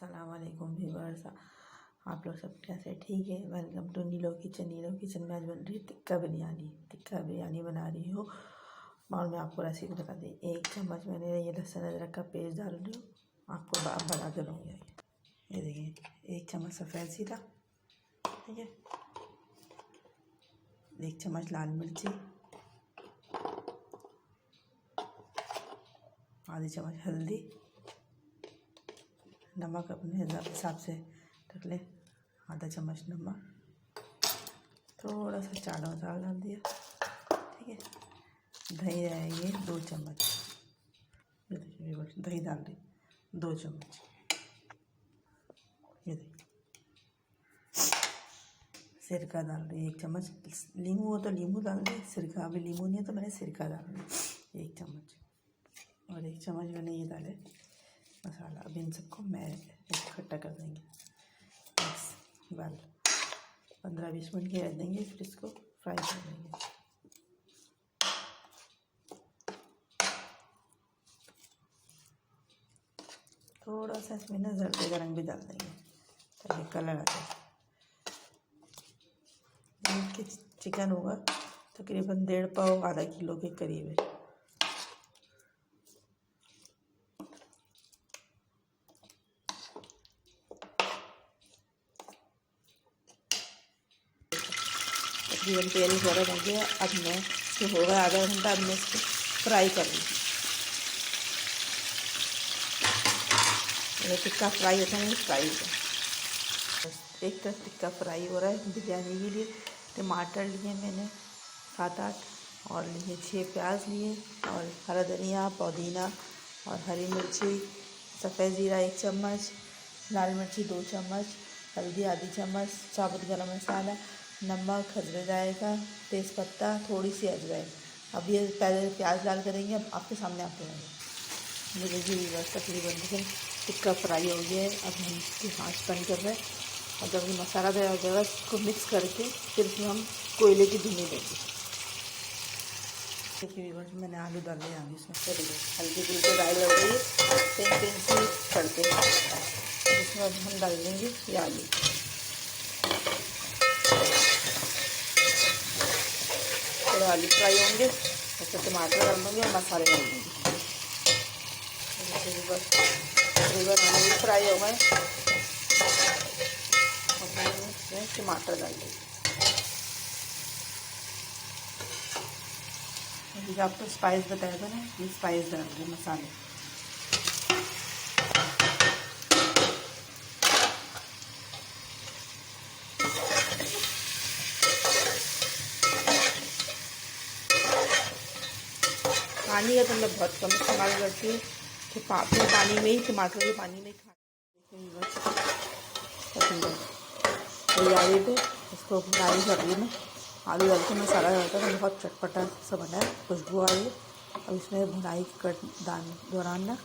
अस्सलाम वालेकुम व्यूअर्स, आप लोग सब कैसे? ठीक है। वेलकम टू नीलो किचन। नीलो किचन में आज बन रही है टिक्का बिरयानी बना रही हूँ। और मैं आपको रेसिपी बता दी। 1 चम्मच मैंने ये लहसुन अदरक का पेस्ट डाल रही हूँ। आपको बना के दूँगी। ये देखिए 1 चम्मच सफ़ेद जीरा, ठीक है, 1 चम्मच लाल मिर्ची, आधी चम्मच हल्दी, नमक अपने हिसाब से रख ले, आधा चम्मच नमक, थोड़ा सा चाट मसाला डाल दिया, ठीक है। दही रहेगी 2 चम्मच, ये देखिए दही डाल दी 2 चम्मच, ये देखिए। सिरका डाल दी 1 चम्मच, नींबू हो तो नींबू डाल दी, सिरका अभी नींबू नहीं है तो मैंने सिरका डाल दी 1 चम्मच। और 1 चम्मच मैंने ये डाले मसाला। अब इन सबको मैं इकट्ठा कर देंगे। बाल 15-20 मिनट के रख देंगे, फिर इसको फ्राई कर देंगे। थोड़ा सा इसमें ना जर्दे का रंग भी डाल देंगे ताकि कलर आ जाए। कि चिकन होगा तकरीबन 1.5 पाव आधा किलो के करीब है। तकरीबन तेल गर्म हो गया। अब मैं इसको हो गया आधा घंटा, अब मैं इसको फ्राई करूँगी। टिक्का फ्राई होता है, फ्राई होता है। एक तरफ टिक्का फ्राई हो रहा है। बिरयानी के लिए टमाटर लिए मैंने 7-8, और लिए 6 प्याज लिए, और हरा धनिया, पुदीना और हरी मिर्ची, सफ़ेद ज़ीरा 1 चम्मच, लाल मिर्ची 2 चम्मच, हल्दी आधी चम्मच, साबुत गरम मसाला, नमक, हल्दी जाएगा, तेज़पत्ता, थोड़ी सी अजवाइन। अब ये पहले प्याज डाल करेंगे। अब आपके सामने आप करेंगे। मेरे जी तकरीबन देखिए टिक्का फ्राई हो गया है। अब हम इसकी आँच बंद कर रहे हैं, और जब ये मसाला तैयार हो जाएगा इसको मिक्स करके फिर इसमें हम कोयले की धुनी देंगे। देखिए मैंने आलू डाल दिए, आलू इसमें हल्की फुल्की फ्राई हो गई, पिंक सी करके इसमें अब हम डाल देंगे ये आलू। थोड़े आलू फ्राई होंगे, उसमें टमाटर डाल देंगे और मसाले डाल देंगे। तकरीबन आलू फ्राई हो गए, इसमें टमाटर डाल देंगे। जो आपको स्पाइस बताया था ना, ये स्पाइस डाल देंगे, मसाले। पानी का तो मैं बहुत कम इस्तेमाल करती हूँ कि पानी में ही, टमाटर के पानी में खा। तैयारी पे इसको फ्राई कर रही हूँ मैं। आलू डाल के मसाला डालता है तो बहुत चटपटा सा बना है, खुशबू आ रही है। अब इसमें भुनाई कर दौरान ना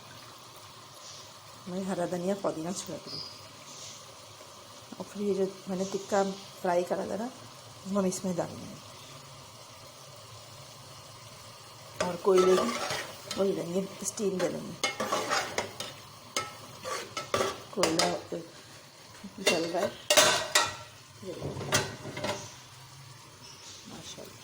मैं हरा धनिया पुदीना छिड़क रही हूँ। और फिर ये जो मैंने टिक्का फ्राई करा था ना, हम इसमें डाल देंगे, और कोयले की वही देंगे, स्टीम दे देंगे। कोयला जल रहा है, माशाल्लाह।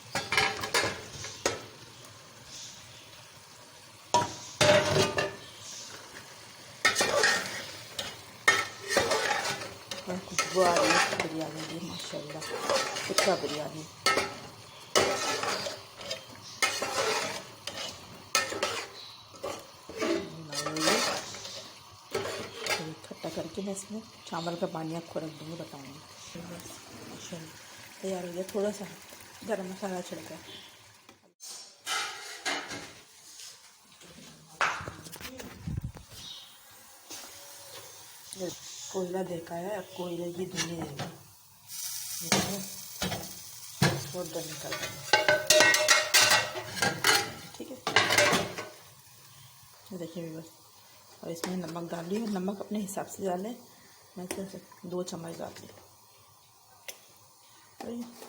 खुशबू आ रही है बिरयानी की, माशाल्लाह। टिक्का बिरयानी इकट्ठा करके मैं इसमें चावल का पानी आपको रख दूँगी, बताऊँगी। माशाल्लाह तैयार हो गया। थोड़ा सा गरम मसाला छिड़का, कोयला देखा है, अब कोयले की धुनी देंगे, बहुत गर्म कर देंगे, ठीक है। देखिए बस, और इसमें नमक डालिए, नमक अपने हिसाब से डालें। मैं सिर्फ 2 चम्मच डाल दी,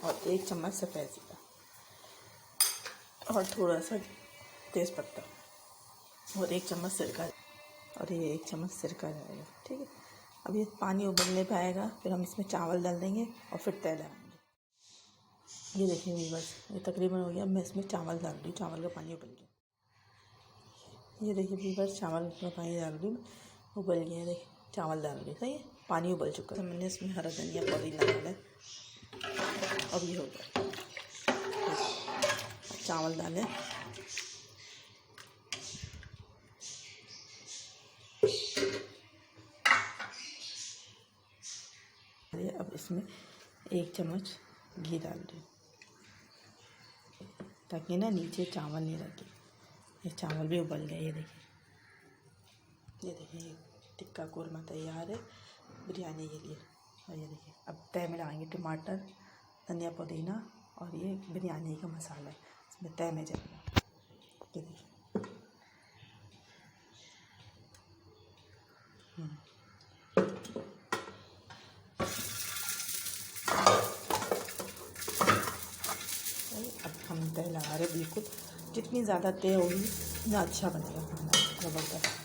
और 1 चम्मच सफ़ेद ज़ीरा, और थोड़ा सा तेज़पत्ता, और 1 चम्मच सिरका, और ये 1 चम्मच सिरका जाएगा, ठीक है। अब ये पानी उबलने पे आएगा, फिर हम इसमें चावल डाल देंगे और फिर तेल लगाएंगे। ये देखिए व्यूअर्स, ये तकरीबन हो गया। मैं इसमें चावल डाल रही हूँ, चावल का पानी उबल गया। ये देखिए व्यूअर्स, चावल का पानी डाल रही हूँ, उबल गया। देखिए चावल डाल रही, सही है, पानी उबल चुका है। मैंने इसमें हरा धनिया पुदीना डाला है। अब ये हो गया, चावल डालें। अब इसमें 1 चम्मच घी डाल दें, ताकि ना नीचे चावल नहीं रखे। ये चावल भी उबल गए। ये देखिए ये टिक्का कोरमा तैयार है बिरयानी के लिए। और ये देखिए अब तय में लगाएंगे टमाटर, धनिया पुदीना और ये बिरयानी का मसाला इसमें तय में जाएगा। ये देखिए अब हम तय लगा रहे, बिल्कुल जितनी ज़्यादा तय होगी उतना अच्छा बनेगा खाना, ज़बरदस्त।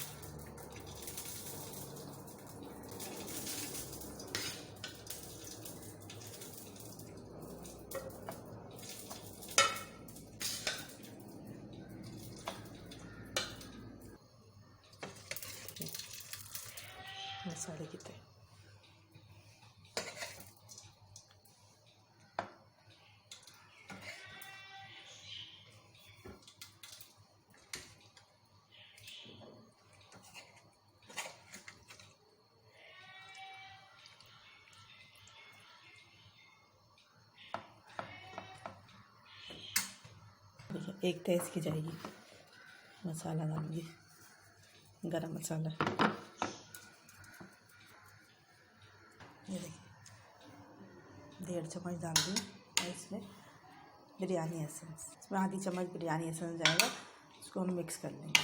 मसाले की तय देखिए, एक तय इसकी जाएगी। मसाला डालूंगी, गरम मसाला। ये देखिए 1.5 चम्मच डाल दूँ। और इसमें बिरयानी एसेंस, इसमें आधी चम्मच बिरयानी एसेंस जाएगा। इसको हम मिक्स कर लेंगे।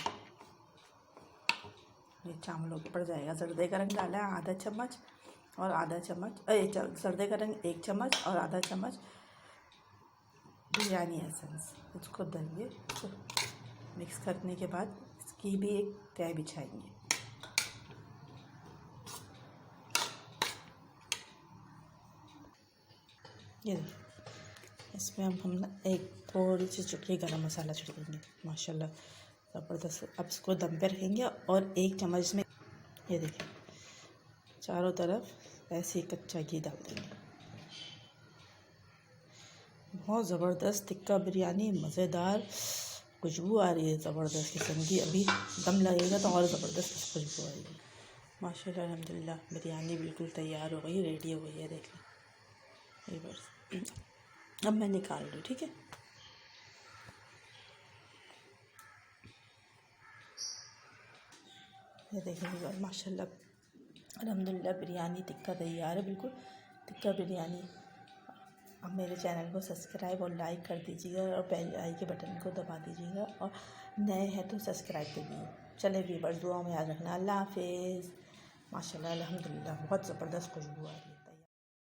ये चावलों के ऊपर जाएगा। सर्दे का रंग डाला है आधा चम्मच और आधा चम्मच, सर्दे का रंग 1 चम्मच और आधा चम्मच बिरयानी एसेंस। इसको डालिए। मिक्स करने के बाद इसकी भी एक तय बिछाएंगे। ये देखिए इसमें हम ना एक थोड़ी सी चुटकी गरम मसाला छिड़क देंगे। माशाल्लाह ज़बरदस्त। अब इसको दम पे रखेंगे और 1 चम्मच इसमें, ये देखिए चारों तरफ ऐसे ही कच्चा घी डाल देंगे। बहुत ज़बरदस्त टिक्का बिरयानी, मज़ेदार खुशबू आ रही है ज़बरदस्त किस्म की। अभी दम लगेगा तो और ज़बरदस्त खुशबू आएगी। माशाल्लाह अल्हम्दुलिल्लाह बिरयानी बिल्कुल तैयार हो गई, रेडी हो गई है। देखिए बस अब मैं निकाल रही हूँ, ठीक है। ये देखिए माशाल्लाह अल्हम्दुलिल्लाह बिरयानी टिक्का तैयार है, बिल्कुल टिक्का बिरयानी। अब मेरे चैनल को सब्सक्राइब और लाइक कर दीजिएगा और बेल आई के बटन को दबा दीजिएगा, और नए हैं तो सब्सक्राइब करिए। चले व्यूअर्स, दुआ में याद रखना। अल्लाह हाफिज़। माशाल्लाह अल्हम्दुलिल्लाह बहुत ज़बरदस्त खुशबू आ रही है।